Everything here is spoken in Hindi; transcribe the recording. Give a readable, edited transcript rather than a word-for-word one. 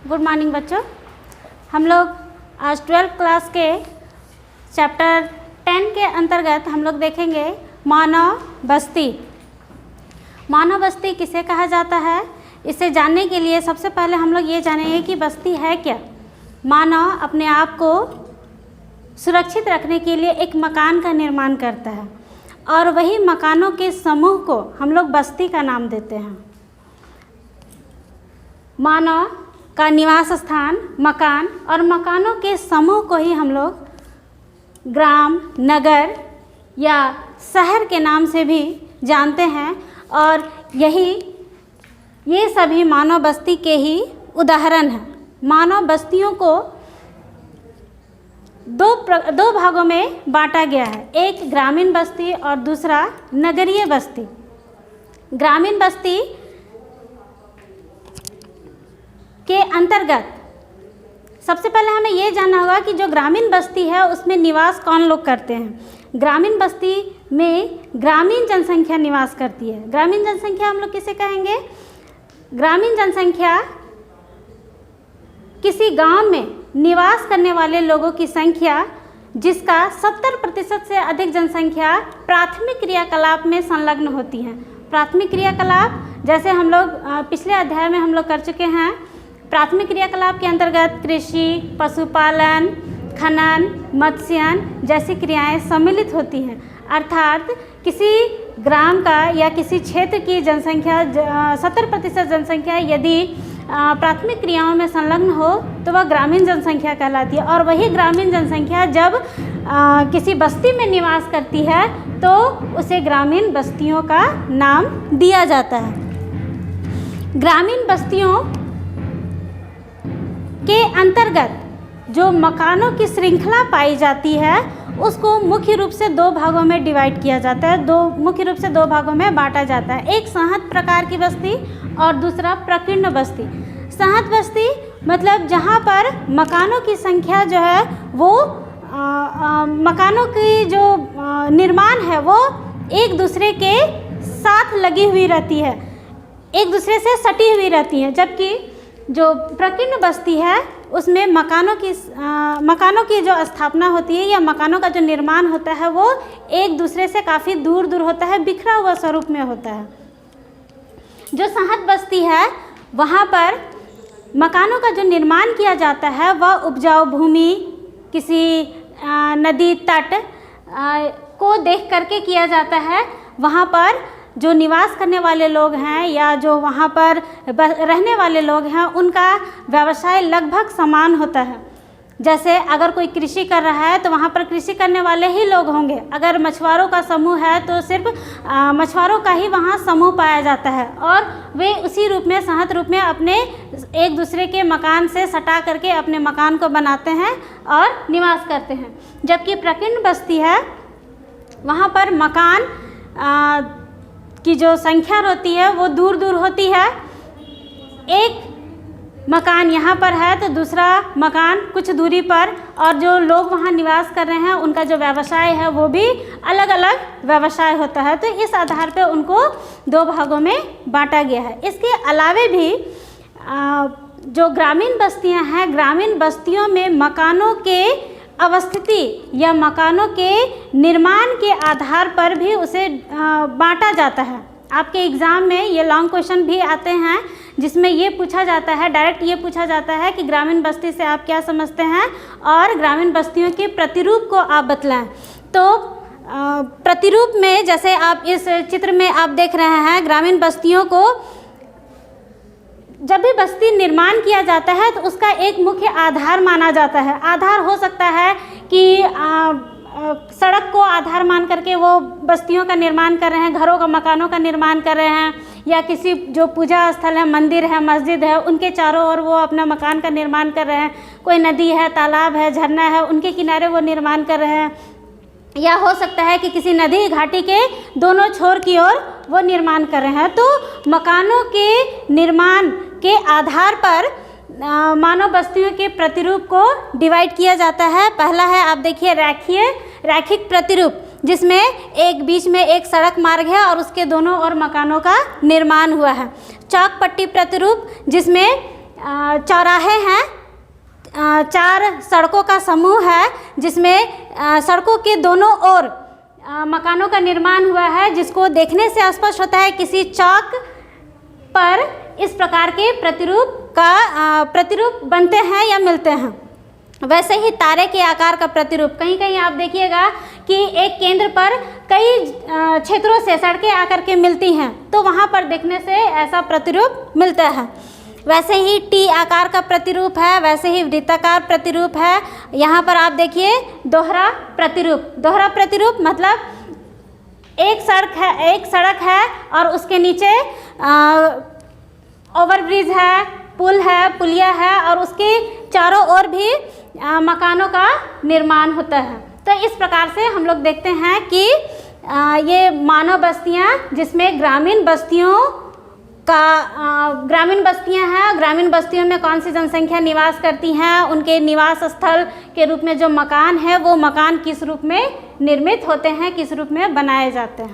गुड मॉर्निंग बच्चों। हम लोग आज 12th क्लास के चैप्टर 10 के अंतर्गत हम लोग देखेंगे मानव बस्ती। मानव बस्ती किसे कहा जाता है, इसे जानने के लिए सबसे पहले हम लोग ये जानेंगे कि बस्ती है क्या। मानव अपने आप को सुरक्षित रखने के लिए एक मकान का निर्माण करता है और वही मकानों के समूह को हम लोग बस्ती का नाम देते हैं। मानव का निवास स्थान मकान और मकानों के समूह को ही हम लोग ग्राम, नगर या शहर के नाम से भी जानते हैं और ये सभी मानव बस्ती के ही उदाहरण हैं। मानव बस्तियों को दो भागों में बांटा गया है, एक ग्रामीण बस्ती और दूसरा नगरीय बस्ती। ग्रामीण बस्ती के अंतर्गत सबसे पहले हमें ये जानना होगा कि जो ग्रामीण बस्ती है उसमें निवास कौन लोग करते हैं। ग्रामीण बस्ती में ग्रामीण जनसंख्या निवास करती है। ग्रामीण जनसंख्या हम लोग किसे कहेंगे? ग्रामीण जनसंख्या किसी गांव में निवास करने वाले लोगों की संख्या जिसका 70% से अधिक जनसंख्या प्राथमिक क्रियाकलाप में संलग्न होती है। प्राथमिक क्रियाकलाप जैसे हम लोग पिछले अध्याय में हम लोग कर चुके हैं। प्राथमिक क्रियाकलाप के अंतर्गत कृषि, पशुपालन, खनन, मत्स्यन जैसी क्रियाएं सम्मिलित होती हैं। अर्थात किसी ग्राम का या किसी क्षेत्र की जनसंख्या 70% जनसंख्या यदि प्राथमिक क्रियाओं में संलग्न हो तो वह ग्रामीण जनसंख्या कहलाती है। और वही ग्रामीण जनसंख्या जब किसी बस्ती में निवास करती है तो उसे ग्रामीण बस्तियों का नाम दिया जाता है। ग्रामीण बस्तियों के अंतर्गत जो मकानों की श्रृंखला पाई जाती है उसको मुख्य रूप से दो भागों में डिवाइड किया जाता है, मुख्य रूप से दो भागों में बांटा जाता है। एक संहत प्रकार की बस्ती और दूसरा प्रकीर्ण बस्ती। संहत बस्ती मतलब जहाँ पर मकानों की संख्या जो है वो मकानों की जो निर्माण है वो एक दूसरे के साथ लगी हुई रहती है, एक दूसरे से सटी हुई रहती है। जबकि जो प्रकीर्ण बस्ती है उसमें मकानों की जो स्थापना होती है या मकानों का जो निर्माण होता है वो एक दूसरे से काफ़ी दूर दूर होता है, बिखरा हुआ स्वरूप में होता है। जो संहत बस्ती है वहाँ पर मकानों का जो निर्माण किया जाता है वह उपजाऊ भूमि, किसी नदी तट को देख करके किया जाता है। वहाँ पर जो निवास करने वाले लोग हैं या जो वहाँ पर रहने वाले लोग हैं उनका व्यवसाय लगभग समान होता है। जैसे अगर कोई कृषि कर रहा है तो वहाँ पर कृषि करने वाले ही लोग होंगे। अगर मछुआरों का समूह है तो सिर्फ मछुआरों का ही वहाँ समूह पाया जाता है और वे उसी रूप में संहत रूप में अपने एक दूसरे के मकान से सटा करके अपने मकान को बनाते हैं और निवास करते हैं। जबकि प्रकीर्ण बस्ती है वहाँ पर मकान की जो संख्या होती है वो दूर दूर होती है। एक मकान यहाँ पर है तो दूसरा मकान कुछ दूरी पर, और जो लोग वहाँ निवास कर रहे हैं उनका जो व्यवसाय है वो भी अलग अलग व्यवसाय होता है। तो इस आधार पे उनको दो भागों में बांटा गया है। इसके अलावे भी जो ग्रामीण बस्तियाँ हैं, ग्रामीण बस्तियों में मकानों के अवस्थिति या मकानों के निर्माण के आधार पर भी उसे बांटा जाता है। आपके एग्ज़ाम में ये लॉन्ग क्वेश्चन भी आते हैं जिसमें ये पूछा जाता है, डायरेक्ट ये पूछा जाता है कि ग्रामीण बस्ती से आप क्या समझते हैं और ग्रामीण बस्तियों के प्रतिरूप को आप बतलाएं। तो प्रतिरूप में जैसे आप इस चित्र में आप देख रहे हैं, ग्रामीण बस्तियों को जब भी बस्ती निर्माण किया जाता है तो उसका एक मुख्य आधार माना जाता है। आधार हो सकता है कि सड़क को आधार मान करके वो बस्तियों का निर्माण कर रहे हैं, घरों का, मकानों का निर्माण कर रहे हैं, या किसी जो पूजा स्थल है, मंदिर है, मस्जिद है, उनके चारों ओर वो अपना मकान का निर्माण कर रहे हैं। कोई नदी है, तालाब है, झरना है, उनके किनारे वो निर्माण कर रहे हैं। या हो सकता है कि किसी नदी घाटी के दोनों छोर की ओर वो निर्माण कर रहे हैं। तो मकानों के निर्माण के आधार पर मानव बस्तियों के प्रतिरूप को डिवाइड किया जाता है। पहला है, आप देखिए, रैखिक प्रतिरूप, जिसमें एक बीच में एक सड़क मार्ग है और उसके दोनों ओर मकानों का निर्माण हुआ है। चौक पट्टी प्रतिरूप, जिसमें चौराहे हैं, 4 सड़कों का समूह है, जिसमें सड़कों के दोनों ओर मकानों का निर्माण हुआ है, जिसको देखने से स्पष्ट होता है किसी चौक पर इस प्रकार के प्रतिरूप बनते हैं या मिलते हैं। वैसे ही तारे के आकार का प्रतिरूप, कहीं कहीं आप देखिएगा कि एक केंद्र पर कई क्षेत्रों से सड़कें आकर के मिलती हैं, तो वहाँ पर देखने से ऐसा प्रतिरूप मिलता है। वैसे ही टी आकार का प्रतिरूप है, वैसे ही वृत्ताकार प्रतिरूप है। यहाँ पर आप देखिए दोहरा प्रतिरूप मतलब एक सड़क है और उसके नीचे ओवरब्रिज है, पुल है, पुलिया है और उसके चारों ओर भी मकानों का निर्माण होता है। तो इस प्रकार से हम लोग देखते हैं कि ये मानव बस्तियाँ, जिसमें ग्रामीण बस्तियाँ हैं, ग्रामीण बस्तियों में कौन सी जनसंख्या निवास करती हैं, उनके निवास स्थल के रूप में जो मकान है वो मकान किस रूप में निर्मित होते हैं, किस रूप में बनाए जाते हैं।